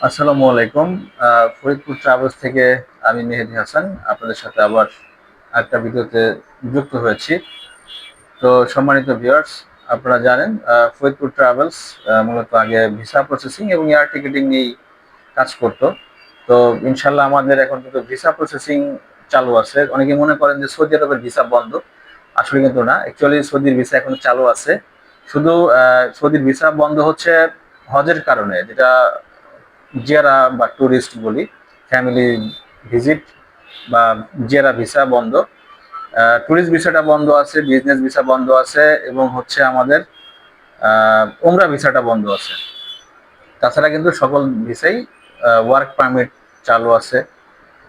আসসালামু আলাইকুম। ফরিদপুর ট্রাভেলস থেকে আমি মেহেদী হাসান আপনাদের সাথে আবার একটা ভিডিওতে যুক্ত হয়েছি। তো সম্মানিত ভিউয়ার্স, আপনারা জানেন ফরিদপুর ট্রাভেলস মূলত আগে ভিসা প্রসেসিং এবং এয়ার টিকেটিং নিয়ে কাজ করতো। তো ইনশাল্লাহ আমাদের এখন কিন্তু ভিসা প্রসেসিং চালু আছে। অনেকে মনে করেন যে সৌদি আরবের ভিসা বন্ধ, আসলে কিন্তু না। অ্যাকচুয়ালি সৌদির ভিসা এখন চালু আছে। শুধু সৌদির ভিসা বন্ধ হচ্ছে হজের কারণে, যেটা জিয়ারা বা ট্যুরিস্ট বলি, ফ্যামিলি ভিজিট বা জিয়ারা ভিসা বন্ধ। ট্যুরিস্ট ভিসাটা বন্ধ আছে, বিজনেস ভিসা বন্ধ আছে এবং হচ্ছে আমাদের উমরা ভিসাটা বন্ধ আছে। তাছাড়া কিন্তু সকল ভিসাই ওয়ার্ক পারমিট চালু আছে।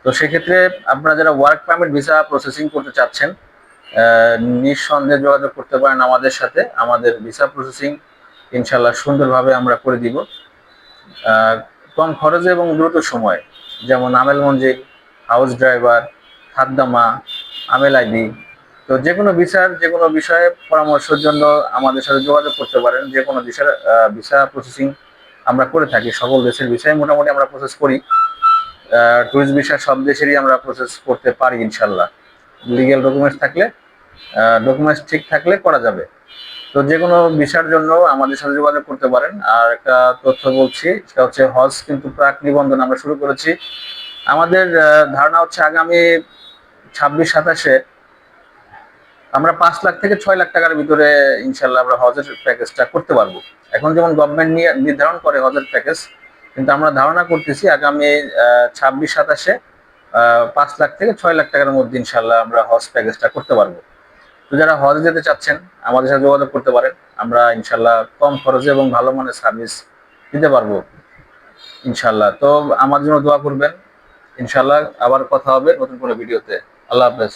তো সেক্ষেত্রে আপনারা যারা ওয়ার্ক পারমিট ভিসা প্রসেসিং করতে চাচ্ছেন, নিঃসন্দেহে যোগাযোগ করতে পারেন আমাদের সাথে। আমাদের ভিসা প্রসেসিং ইনশাল্লাহ সুন্দরভাবে আমরা করে দিব, কম খরচে এবং দ্রুত সময়। যেমন আমেল মঞ্জিল, হাউস ড্রাইভার, খাদ্দামা, আমেল আইডি। তো যে কোনো ভিসার যে কোনো বিষয়ে পরামর্শের জন্য আমাদের সাথে যোগাযোগ করতে পারেন। যে কোনো ভিসার ভিসা প্রসেসিং আমরা করে থাকি, সকল দেশের ভিসায় মোটামুটি আমরা প্রসেস করি। ট্যুরিস্ট ভিসা সব দেশেরই আমরা প্রসেস করতে পারি ইনশাল্লাহ। লিগেল ডকুমেন্টস থাকলে, ডকুমেন্টস ঠিক থাকলে করা যাবে। তো যে কোনো ভিসার জন্য আমাদের সাথে যোগাযোগ করতে পারেন। আর একটা তথ্য বলছি, সেটা হচ্ছে হজ কিন্তু প্রাক নিবন্ধন আমরা শুরু করেছি। আমাদের ধারণা হচ্ছে আগামী 26-27-এ আমরা 5 লাখ থেকে 6 লাখ টাকার ভিতরে ইনশাল্লাহ আমরা হজের প্যাকেজটা করতে পারবো। এখন যেমন গভর্নমেন্ট নিয়ে নির্ধারণ করে হজের প্যাকেজ, কিন্তু আমরা ধারণা করতেছি আগামী 26-27-এ 5 লাখ থেকে 6 লাখ টাকার মধ্যে ইনশাল্লাহ আমরা হজ প্যাকেজটা করতে পারবো। তো যারা হজ যেতে চাচ্ছেন আমাদের সাথে যোগাযোগ করতে পারেন। আমরা ইনশাল্লাহ কম খরচে এবং ভালো মানের সার্ভিস দিতে পারবো ইনশাল্লাহ। তো আমার জন্য দোয়া করবেন। ইনশাল্লাহ আবার কথা হবে নতুন কোনো ভিডিওতে। আল্লাহ হাফেজ।